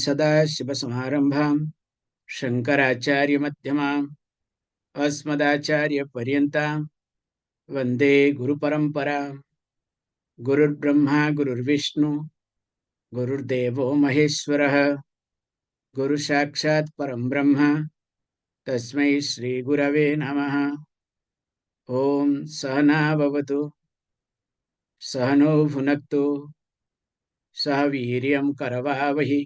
सदाशिवसमारम्भां शङ्कराचार्यमध्यमाम् अस्मदाचार्यपर्यन्तां वन्दे गुरुपरम्पराम्। गुरुर्ब्रह्मा गुरुर्विष्णु गुरुर्देवो महेश्वरः गुरुसाक्षात् परं ब्रह्म तस्मै श्रीगुरवे नमः। ॐ सहना भवतु सहनो भुनक्तु सह वीर्यं करवावहि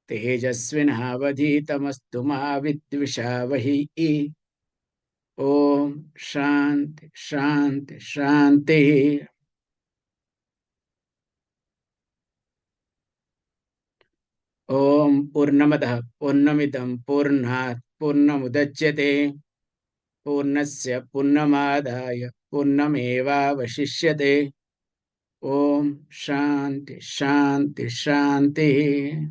तेजस्विनावधीतमस्तु मा विद्विषावहि। ॐ शान्ति शान्ति शान्तिः। ॐ पूर्णमदः पूर्णमिदं पूर्णात् पूर्णमुदच्यते पूर्णस्य पूर्णमादाय पूर्णमेवावशिष्यते। ॐ शान्ति शान्ति शान्तिः।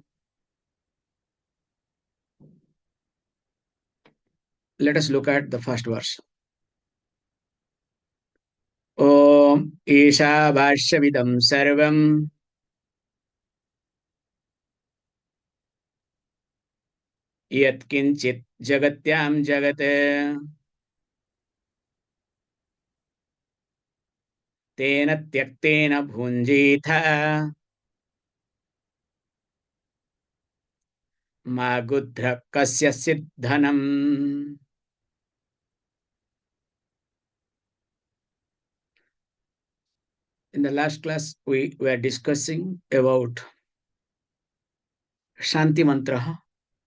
Let us look at the first verse. ॐ ईशावास्यमिदं सर्वं यत्किञ्चित् जगत्यां जगत् तेन त्यक्तेन भुञ्जीथ मा गुध्र कस्यचित् धनम्। In the last class, we were discussing about Shanti Mantra,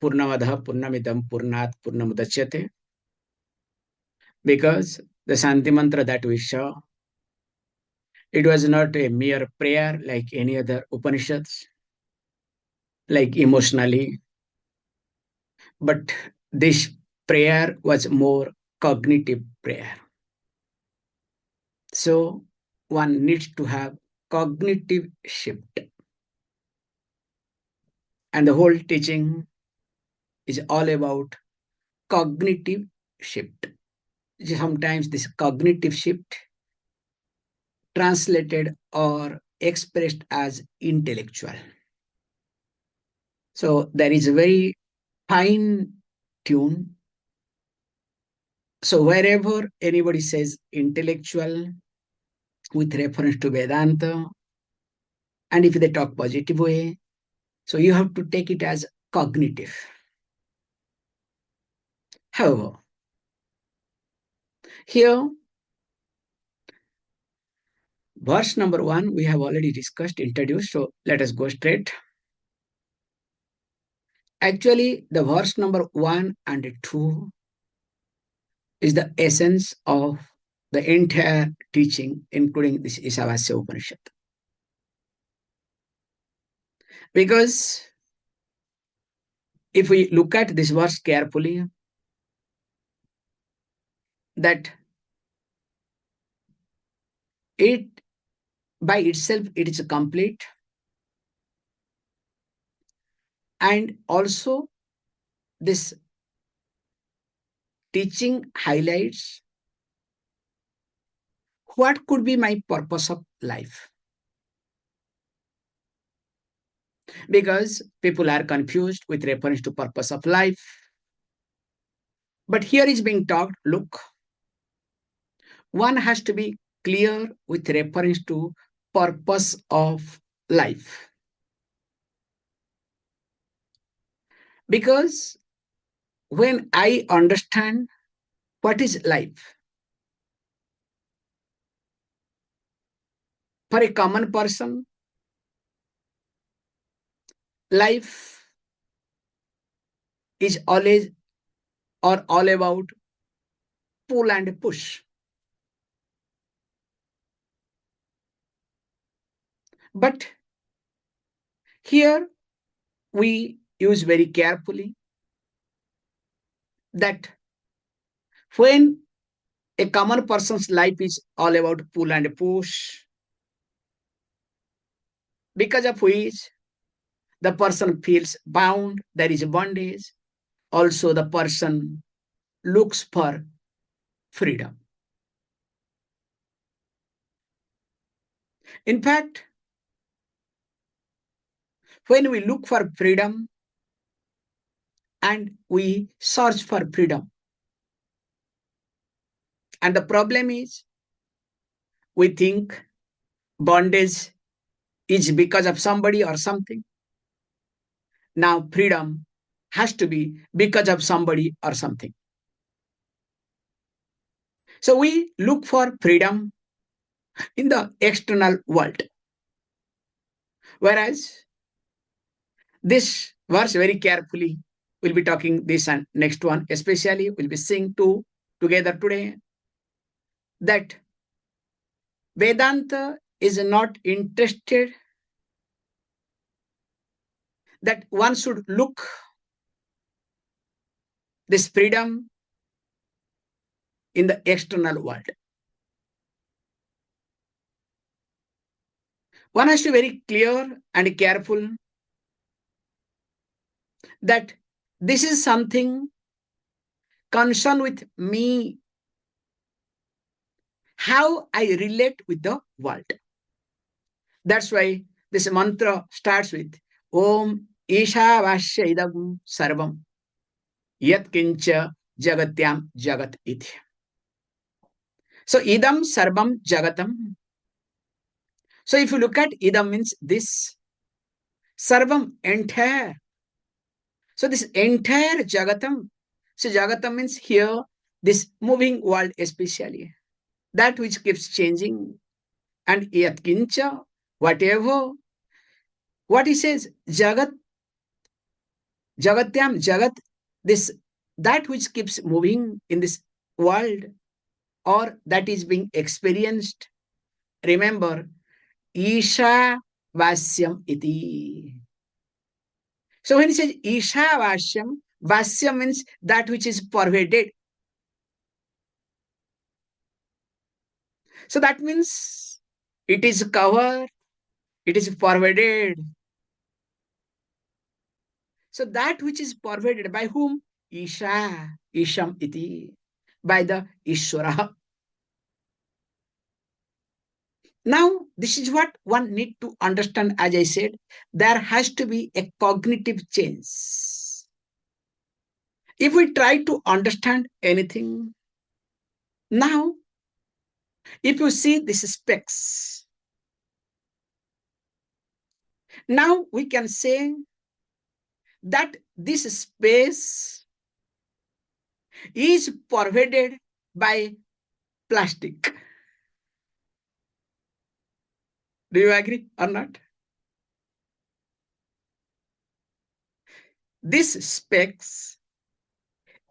Purnamadaha Purnamidam Purnat Purnamudachyate. Because the Shanti Mantra that we saw, it was not a mere prayer like any other Upanishads, like emotionally, but this prayer was more cognitive prayer. So one needs to have cognitive shift. And the whole teaching is all about cognitive shift. Sometimes this cognitive shift translated or expressed as intellectual. So there is a very fine tune. So wherever anybody says intellectual with reference to Vedanta, and if they talk positive way, so you have to take it as cognitive. However, here, verse number 1, we have already discussed, introduced, so let us go straight. Actually, the verse number 1 and 2 is the essence of the entire teaching, including this Ishavasya Upanishad. Because if we look at this verse carefully, that it by itself, it is complete, and also this teaching highlights what could be my purpose of life. Because people are confused with reference to purpose of life. But here is being taught, look, one has to be clear with reference to purpose of life. Because when I understand what is life, for a common person, life is always or all about pull and push. But here we use very carefully that when a common person's life is all about pull and push, because of which the person feels bound, there is a bondage. Also, the person looks for freedom. In fact, When we look for freedom and we search for freedom, and the problem is we think bondage is because of somebody or something. Now freedom has to be because of somebody or something. So we look for freedom in the external world. Whereas this verse very carefully, we'll be talking this and next one, especially we'll be seeing two together today, that Vedanta is not interested that one should look this freedom in the external world. One has to be very clear and careful that this is something concerned with me, how I relate with the world. That's why this mantra starts with Om Īśvara-vision idam sarvam yat kincha jagatyam jagat iti. So idam sarvam jagatam. So if you look at idam means this, sarvam entire. So this entire jagatam. So jagatam means here this moving world especially, that which keeps changing, and yat kincha, whatever, what he says, jagat, jagatyam, jagat, this, that which keeps moving in this world or that is being experienced. Remember, Īśvara-vision iti. So when he says Īśvara-vision, Vasya means that which is pervaded. So that means it is covered, it is pervaded. So that which is pervaded by whom? Isha, Isham iti, by the Ishvara. Now, this is what one need to understand. As I said, there has to be a cognitive change. If we try to understand anything, now, if you see this specs, now we can say that this space is pervaded by plastic. Do you agree or not? This specs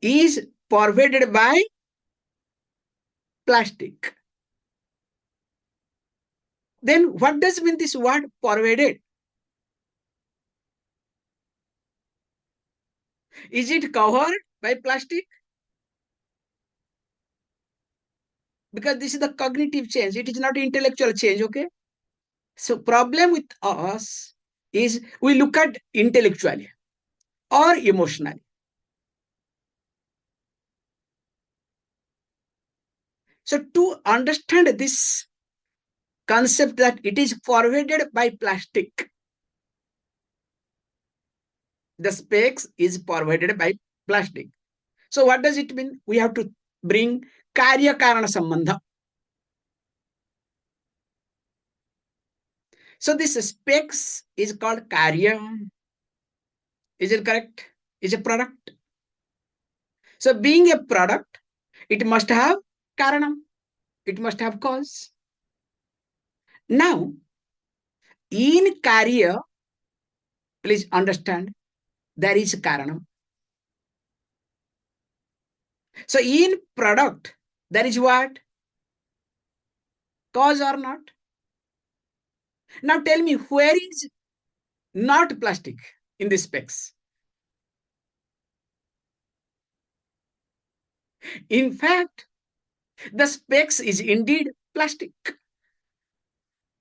is pervaded by plastic. Then what does mean this word pervaded? Is it covered by plastic? Because this is the cognitive change. It is not intellectual change, okay? So problem with us is we look at intellectually or emotionally. So to understand this concept that it is pervaded by plastic, the specs is pervaded by plastic. So what does it mean? We have to bring Karya kāraṇa sambandha. So this specs is called Karya. Is it correct? Is a product. So being a product, it must have Karanam. It must have cause. Now, in Karya, please understand, there is Karanam. So in product, there is what? Cause or not? Now tell me, where is not plastic in the specs? In fact, the specs is indeed plastic.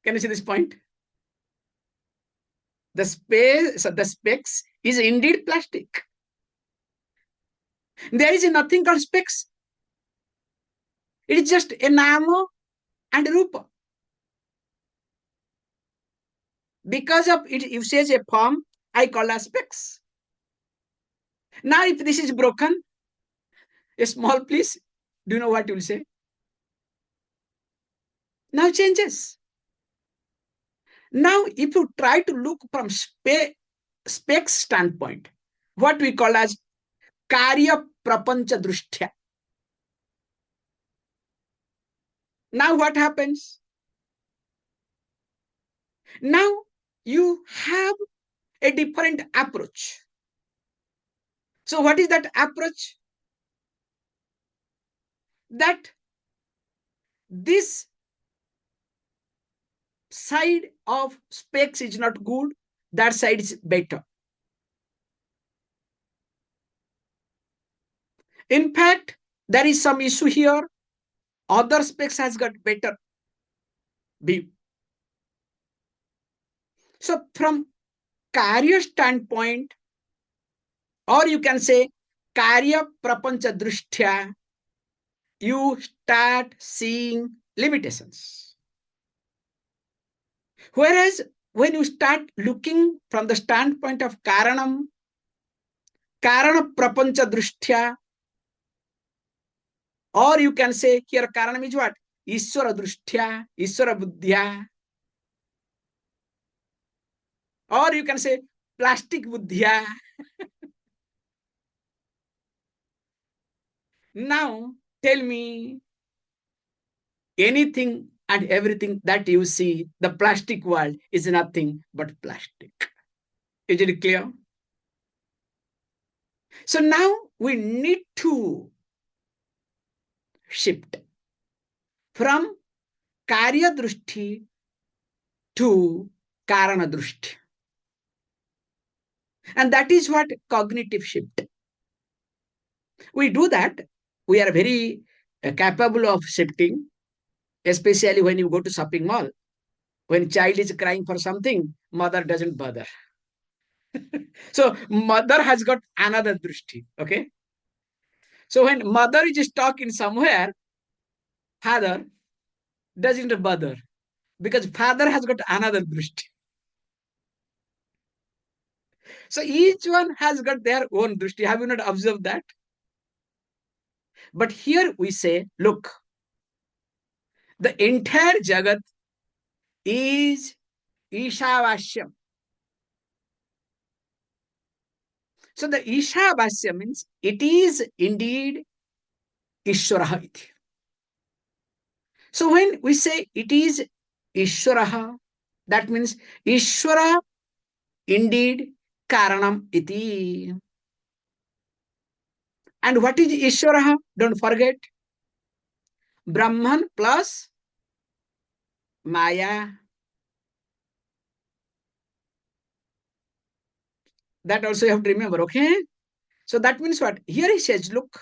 Can you see this point? The specs is indeed plastic. There is nothing called specs. It is just a nama and rupa. Because of its usage a form, I call as specs. Now, if this is broken, a small piece, do you know what you will say? Now changes. Now, if you try to look from specs standpoint, what we call as karya prapancha drishtya. Now what happens? Now you have a different approach. So what is that approach? That this side of specs is not good, that side is better. In fact, there is some issue here. Other specs has got better view. So from karya standpoint, or you can say karya prapancha drishtya, you start seeing limitations. Whereas when you start looking from the standpoint of kāraṇam, kāraṇa prapancha drishtya, or you can say here kāraṇam is what? Īśvara-drishtya, Īśvara-buddhya, or you can say plastic buddhya. Now tell me, anything and everything that you see, the plastic world is nothing but plastic. Is it clear? So now we need to shift from karya drushti to karana drushti. And that is what cognitive shift. We do that. We are very capable of shifting, especially when you go to shopping mall. When child is crying for something, mother doesn't bother. So mother has got another drushti. Okay. So when mother is stuck in somewhere, father doesn't bother, because father has got another drushti. So each one has got their own drushti. Have you not observed that? But here we say, look, the entire Jagat is Īśhavasya. So the Īśhavasya means it is indeed Īśvara. So when we say it is Īśvara, that means Īśvara indeed kāraṇam iti. And what is Īśvara? Don't forget, Brahman plus Maya. That also you have to remember, okay? So that means what? Here he says, look,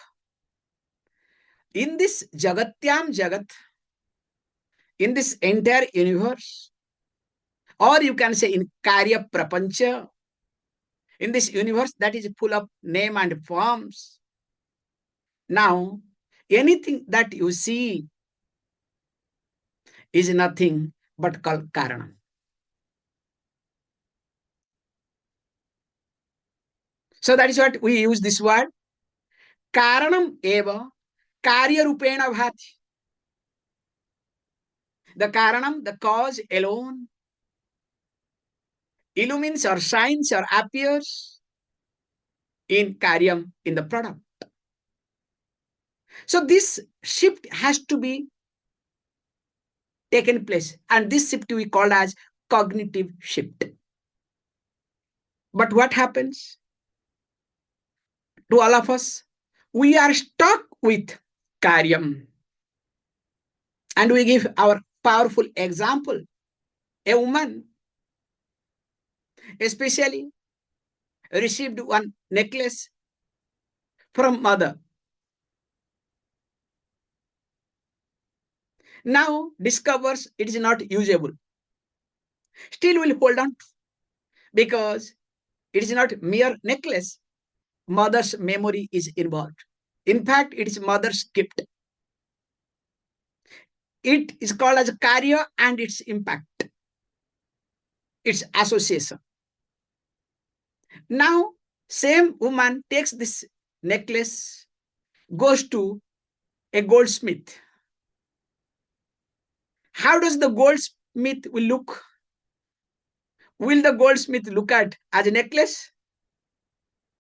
in this Jagatyam Jagat, in this entire universe, or you can say in Karya Prapancha, in this universe that is full of name and forms. Now, anything that you see is nothing but called kāraṇa. So that is what we use this word. Kāraṇam eva karya rupena bhati. The kāraṇam, the cause alone, illumines or shines or appears in karyam, in the product. So this shift has to be taken place, and this shift we call as cognitive shift. But what happens to all of us? We are stuck with karyam, and we give our powerful example. A woman especially received one necklace from mother. Now discovers it is not usable. Still will hold on, because it is not mere necklace. Mother's memory is involved. In fact, it is mother's gift. It is called as karya and its impact. It's association. Now, same woman takes this necklace, goes to a goldsmith. How does the goldsmith will look? Will the goldsmith look at as a necklace,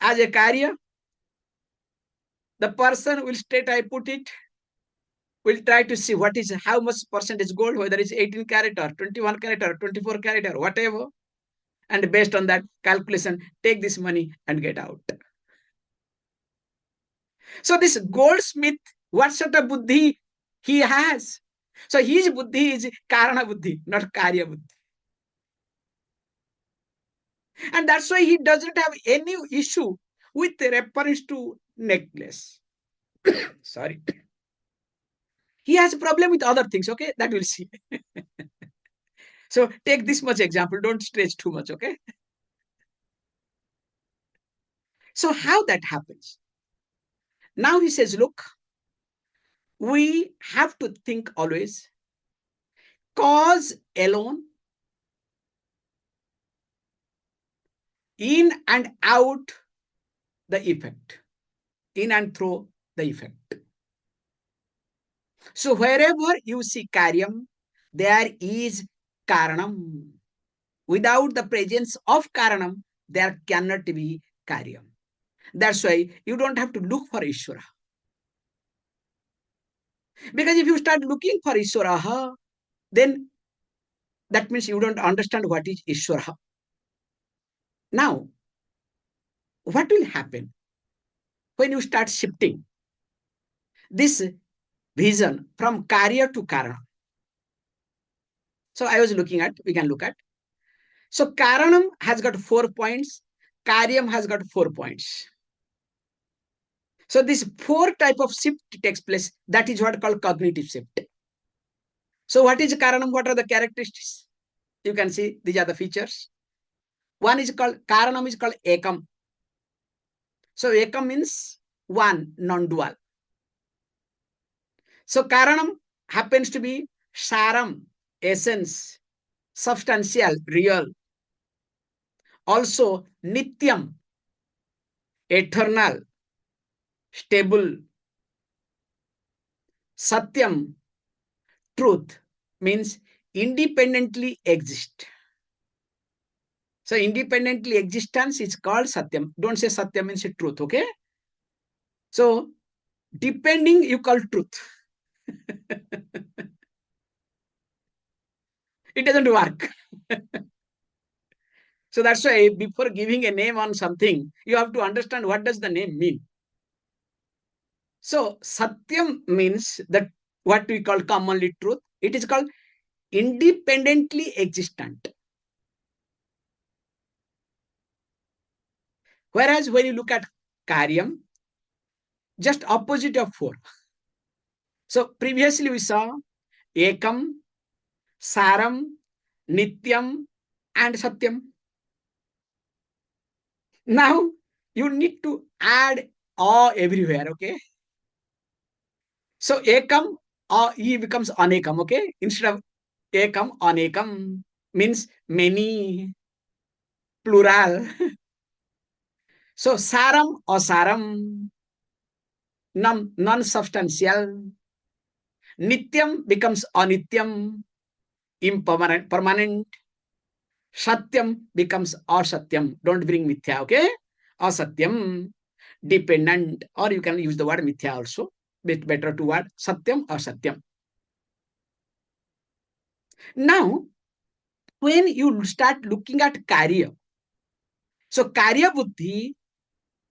as a carrier? The person will straight I put it, will try to see what is how much percentage gold, whether it's 18 karat or 21 karat or 24 karat or whatever. And based on that calculation, take this money and get out. So this goldsmith, what sort of buddhi he has? So his buddhi is kāraṇa buddhi, not karya buddhi. And that's why he doesn't have any issue with reference to necklace. Sorry. He has a problem with other things, okay? That we'll see. So take this much example. Don't stretch too much, okay? So how that happens? Now he says, look, we have to think always cause alone, in and out the effect, in and through the effect. So wherever you see karyam, there is karanam. Without the presence of karanam, there cannot be karyam. That's why you don't have to look for Ishvara. Because if you start looking for Ishvara, then that means you don't understand what is Ishvara. Now, what will happen when you start shifting this vision from karya to karana? So I was looking at, we can look at. So karanam has got 4 points, karyam has got 4 points. So this 4 type of shift takes place. That is what called cognitive shift. So what is karanam? What are the characteristics? You can see these are the features. One is called, karanam is called ekam. So ekam means one, non-dual. So karanam happens to be saram, essence, substantial, real. Also nityam, eternal, stable. Satyam, truth, means independently exist. So independently existence is called satyam. Don't say satyam means truth, okay? So depending you call truth. It doesn't work. So that's why before giving a name on something, you have to understand what does the name mean. So satyam means that what we call commonly truth. It is called independently existent. Whereas when you look at karyam, just opposite of 4. So previously we saw ekam, saram, nityam, and satyam. Now you need to add a everywhere, okay? So ekam, e becomes anekam, okay? Instead of ekam, anekam means many, plural. So saram, asaram, non-substantial. Nityam becomes anityam, impermanent, permanent. Satyam becomes asatyam. Don't bring mithya, okay? Asatyam, dependent, or you can use the word mithya also. Bit better to word satyam or satyam. Now, when you start looking at karya, so karya buddhi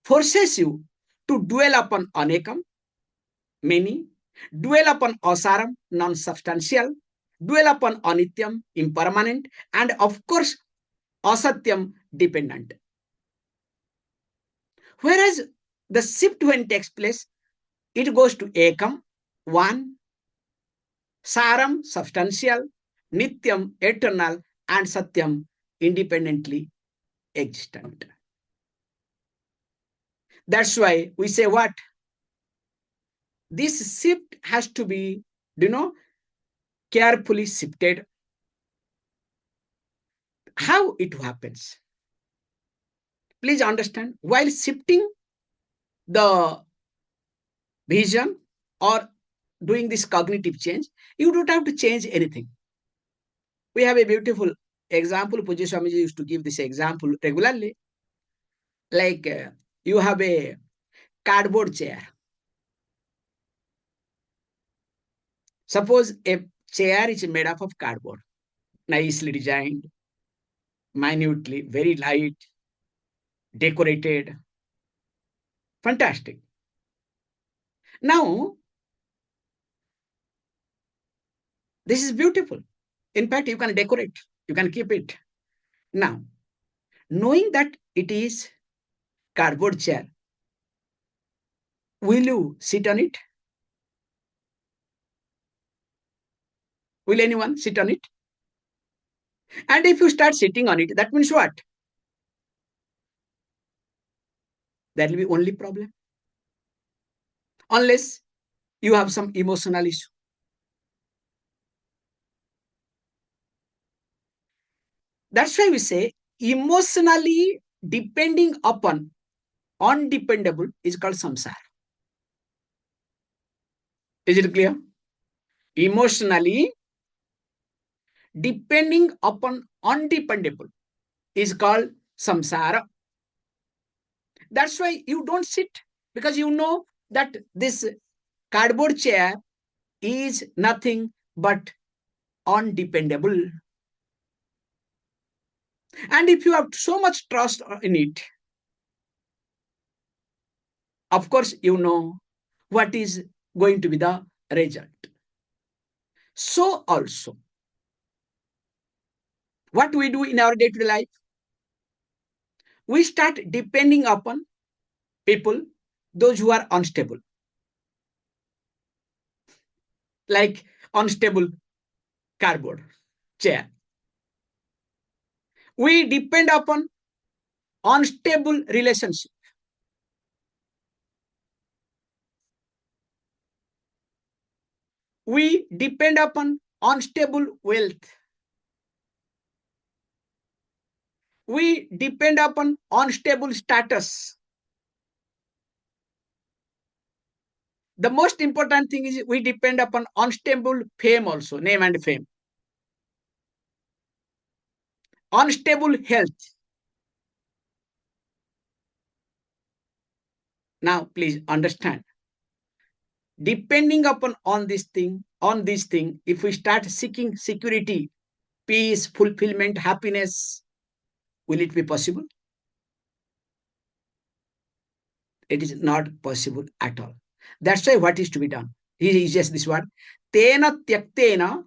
forces you to dwell upon anekam, many, dwell upon asaram, non-substantial, dwell upon anityam, impermanent, and of course, asatyam, dependent. Whereas the shift when it takes place, it goes to ekam, one, saram, substantial, nityam, eternal, and satyam, independently existent. That's why we say what? This shift has to be, carefully shifted. How it happens? Please understand, while shifting the vision or doing this cognitive change, you don't have to change anything. We have a beautiful example. Swamiji used to give this example regularly. Like you have a cardboard chair. Suppose a chair is made up of cardboard, nicely designed, minutely, very light, decorated, fantastic. Now, this is beautiful. In fact, you can decorate, you can keep it. Now, knowing that it is cardboard chair, will you sit on it? Will anyone sit on it? And if you start sitting on it, that means what? There will be only problem. Unless you have some emotional issue. That's why we say emotionally depending upon undependable is called samsara. Is it clear? Emotionally depending upon undependable is called samsara. That's why you don't sit, because you know that this cardboard chair is nothing but undependable. And if you have so much trust in it, of course, you know what is going to be the result. So also, what we do in our day-to-day life, we start depending upon people, those who are unstable, like unstable cardboard chair. We depend upon unstable relationship. We depend upon unstable wealth. We depend upon unstable status. The most important thing is we depend upon unstable fame also, name and fame. Unstable health. Now, please understand. Depending upon on this thing, if we start seeking security, peace, fulfillment, happiness, will it be possible? It is not possible at all. That's why what is to be done? He is just this one. Tena tyaktena.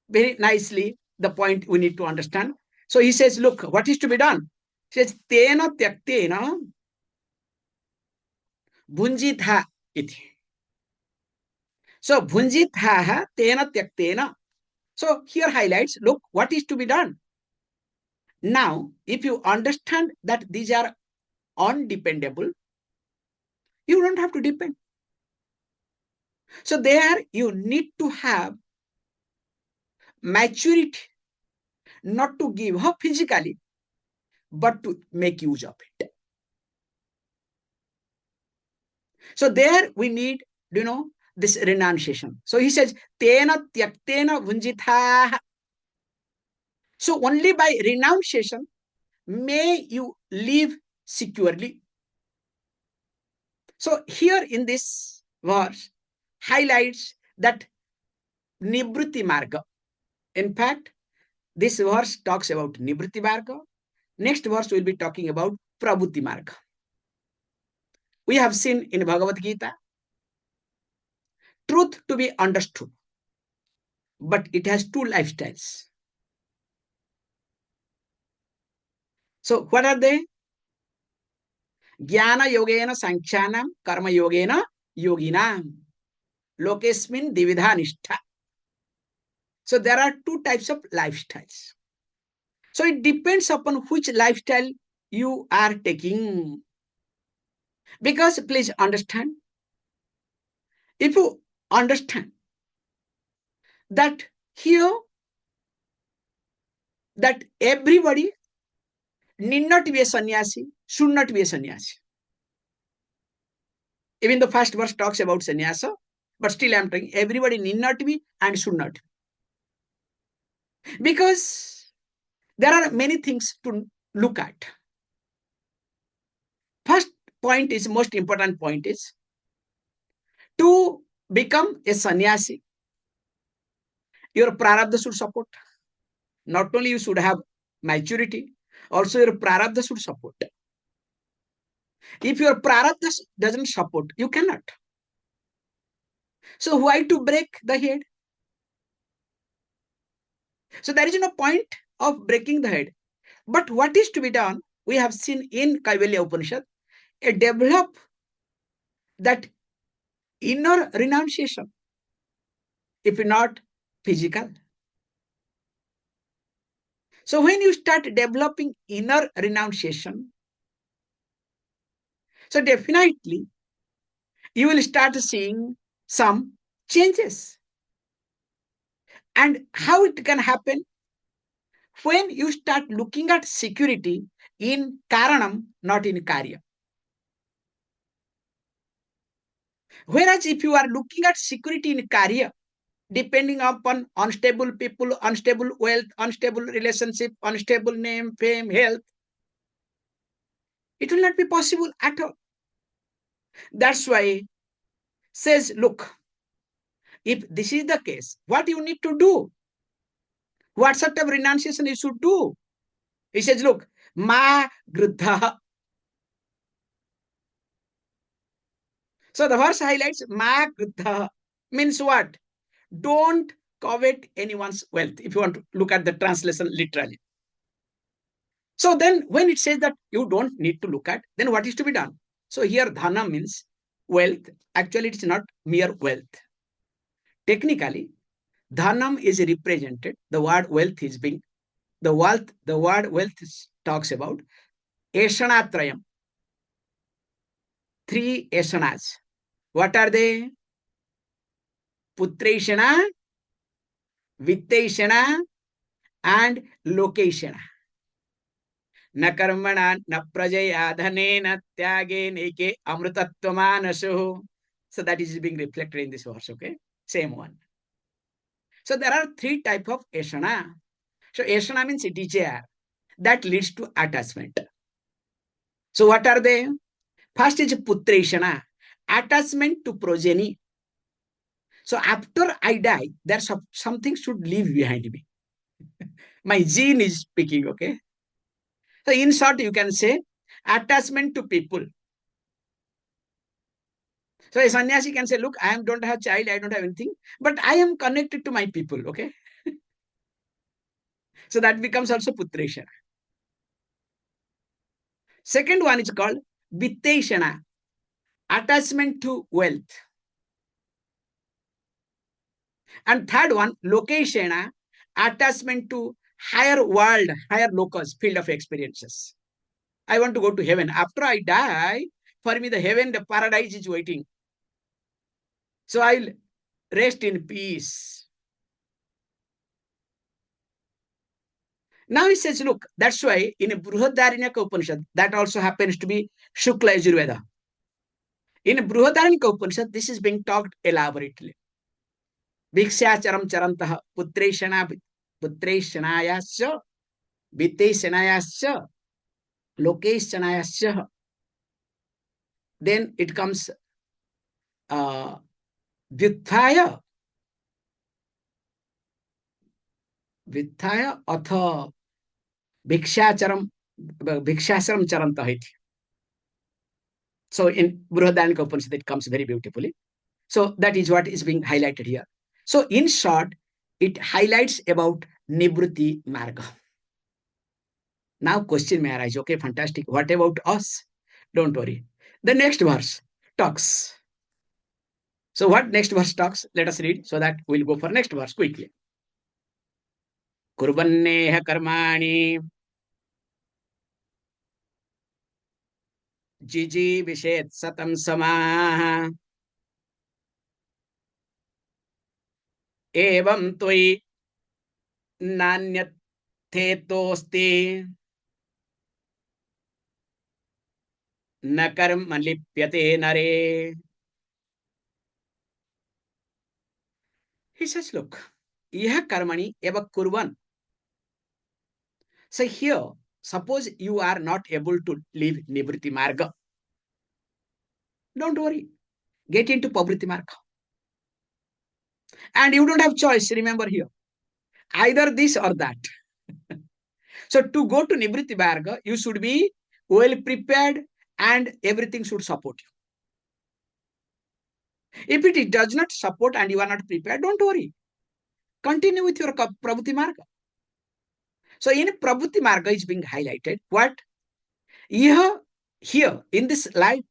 Very nicely, the point we need to understand. So he says, look, what is to be done? He says, tena tyaktena bhunjitha iti. So bhunjitha tena tyaktena. So here highlights, look, what is to be done? Now, if you understand that these are undependable, you don't have to depend. So there you need to have maturity, not to give up physically, but to make use of it. So there we need, this renunciation. So he says, tena tyaktena vunjitha. So only by renunciation may you live securely. So here in this verse highlights that nivritti marga. In fact, this verse talks about nivritti marga. Next verse will be talking about pravritti marga. We have seen in Bhagavad Gita, truth to be understood, but it has two lifestyles. So what are they? Jnana yogena sankchanam, karma yogena yoginam, lokesmin dividha nishtha. So there are two types of lifestyles. So it depends upon which lifestyle you are taking. Because please understand, if you understand that here that everybody need not be a sannyasi, should not be a sannyasi. Even the first verse talks about sannyasa, but still I am telling everybody need not be and should not. Because there are many things to look at. First point is, most important point is, to become a sannyasi, your prarabdha should support. Not only you should have maturity, also your prarabdha should support. If your prarabdha doesn't support, you cannot. So why to break the head? So there is no point of breaking the head. But what is to be done? We have seen in Kaivalya Upanishad, develop that inner renunciation, if not physical. So when you start developing inner renunciation, so definitely you will start seeing some changes. And how it can happen? When you start looking at security in karanam, not in karya. Whereas if you are looking at security in karya, depending upon unstable people, unstable wealth, unstable relationship, unstable name, fame, health, it will not be possible at all. That's why says, look, if this is the case, what you need to do? What sort of renunciation you should do? He says, look, ma gruddha. So the verse highlights ma gruddha means what? Don't covet anyone's wealth, if you want to look at the translation literally. So then when it says that you don't need to look at, then what is to be done? So here dhana means wealth. Actually, it's not mere wealth. Technically, dhanam is represented. The word wealth is being, the word wealth talks about eṣaṇā-trayam. Three eṣaṇās. What are they? Putreshana, vitteshana, and lokeshana. Na karmana, na prajaya, dhane, na tyage, neke, amrutattvamanasu. So that is being reflected in this verse, okay? Same one. So there are three types of eṣaṇā. So eṣaṇā means desire that leads to attachment. So what are they? First is putreshana, attachment to progeny. So after I die, there's something should leave behind me. My gene is speaking, okay? So in short, you can say attachment to people. So a sannyasi can say, look, I don't have child, I don't have anything, but I am connected to my people, okay? So that becomes also putreshana. Second one is called vitteshana, attachment to wealth. And third one, lokeshana, attachment to higher world, higher locus, field of experiences. I want to go to heaven. After I die, for me, the heaven, the paradise is waiting. So I'll rest in peace. Now he says, look, that's why in a Brihadaranyaka Upanishad, that also happens to be Shukla Yajurveda. In a Brihadaranyaka Upanishad, this is being talked elaborately. Bhikshacharam charantaha putreshanayasya vitteshanayasya lokeshanayasya. Then it comes Vitthaya atha bhikshacharam charanta iti. So in Brihadaranyaka Upanishad, it comes very beautifully. So that is what is being highlighted here. So in short, it highlights about Nivritti Marga. Now question may arise, okay, fantastic. What about us? Don't worry. The next verse talks. So what next verse talks? Let us read so that we'll go for next verse quickly. Kurbanneha karmani jiji vishet satam samaha evam toi nanyat थेतोस्ते न कर्म लिप्यते नरे. He says, look, iha karmani eva kurvan. So here, suppose you are not able to live nivritti marga. Don't worry. Get into pavritti marga. And you don't have choice, remember here. Either this or that. So to go to nivritti marga, you should be well prepared and everything should support you. If it does not support and you are not prepared, don't worry. Continue with your prabhuti marga. So in prabhuti marga is being highlighted. What? Here in this life,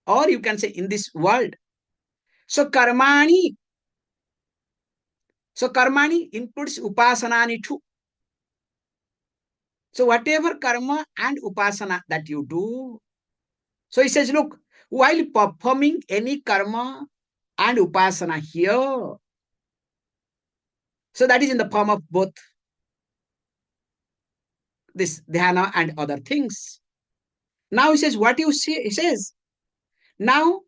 or you can say in this world. So karmani includes upasanani too. So whatever karma and upasana that you do. So he says, look, while performing any karma and upasana here, so that is in the form of both this dhyana and other things. Now he says, what you see, he says, now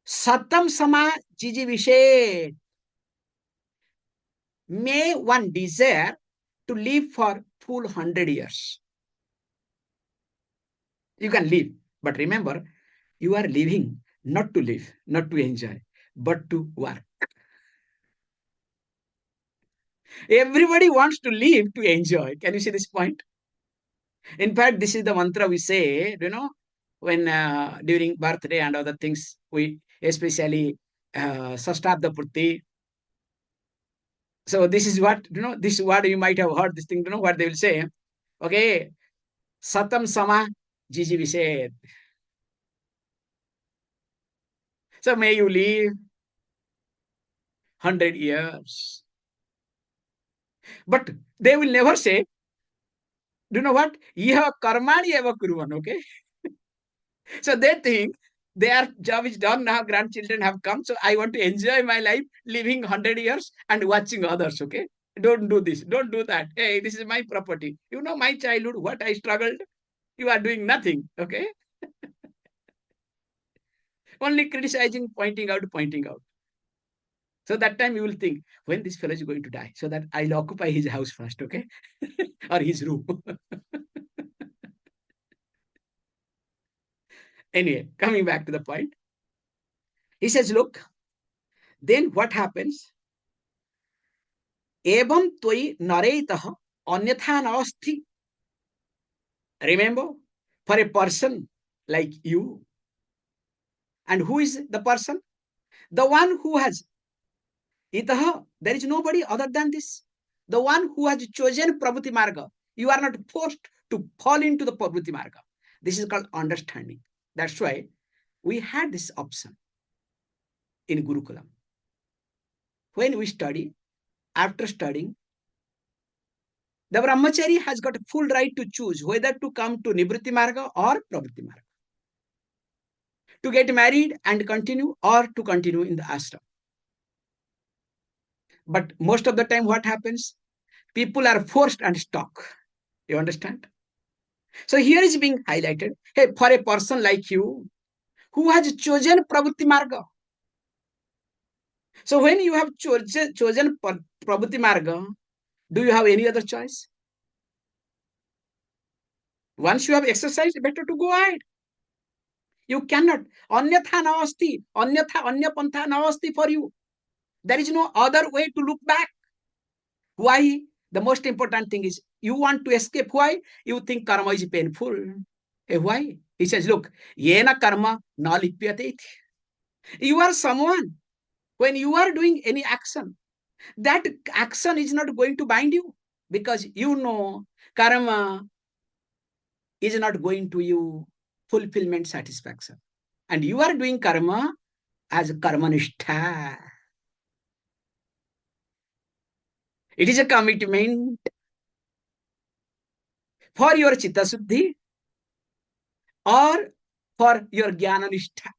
satam sama jiji vished. May one desire to live for full 100 years. You can live, but remember, you are living not to live, not to enjoy, but to work. Everybody wants to live to enjoy. Can you see this point? In fact, this is the mantra we say, when during birthday and other things, we especially Sastabda Purti. So this is what, this word you might have heard this thing, what they will say. Okay, Satam Sama Jiji Vished. So may you live 100 years. But they will never say, do you know what? Iha karmani eva kuruvan, okay? So they think their job is done now, grandchildren have come, so I want to enjoy my life living 100 years and watching others, okay? Don't do this, don't do that. Hey, this is my property. You know my childhood, what I struggled. You are doing nothing, okay? Only criticizing, pointing out. So that time you will think, when this fellow is going to die, so that I'll occupy his house first, okay? Or his room. Anyway, coming back to the point. He says, look, then what happens? Evam toi nareitah anyatha nasti. Remember, for a person like you, and who is the person? The one who has itaha, there is nobody other than this. The one who has chosen Prabhuti Marga. You are not forced to fall into the Prabhuti Marga. This is called understanding. That's why we had this option in Gurukulam. When we study, after studying, the brahmachari has got a full right to choose whether to come to Nivritti Marga or Prabhuti Marga. To get married and continue or to continue in the ashram. But most of the time what happens? People are forced and stuck. You understand? So here is being highlighted, hey, for a person like you who has chosen Prabhuti Marga. So when you have chosen Prabhuti Marga, do you have any other choice? Once you have exercised, better to go ahead. You cannot. Anyatha navasti. Anya pantha navasti for you. There is no other way to look back. Why? The most important thing is you want to escape. Why? You think karma is painful. Hey, why? He says, look, yena karma na lipyate. You are someone. When you are doing any action, that action is not going to bind you because you know karma is not going to you fulfillment satisfaction. And you are doing karma as karmanishtha. It is a commitment for your chitta suddhi or for your jnananishtha.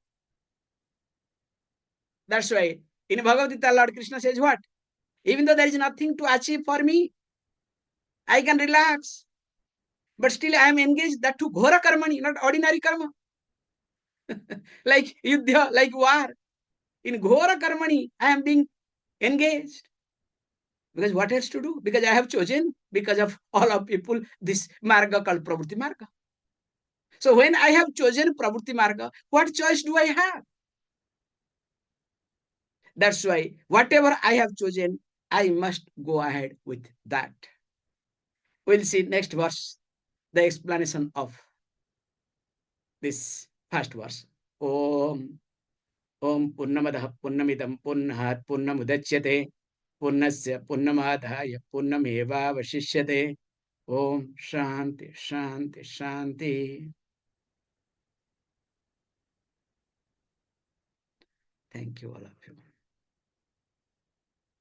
That's why in Bhagavad Gita, Lord Krishna says what? Even though there is nothing to achieve for me, I can relax. But still I am engaged, that too ghora karmani, not ordinary karma. Like yuddha, like war. In ghora karmani, I am being engaged. Because what else to do? Because I have chosen, because of all of people, this marga called pravritti marga. So when I have chosen pravritti marga, what choice do I have? That's why whatever I have chosen, I must go ahead with that. We'll see next verse, the explanation of this first verse. Om Om Purnamadah Purnamidam Purnahat Purnamudachyate Purnasya Purnamadhaya Purnameva Vashishyate. Om Shanti Shanti Shanti. Thank you, all of you.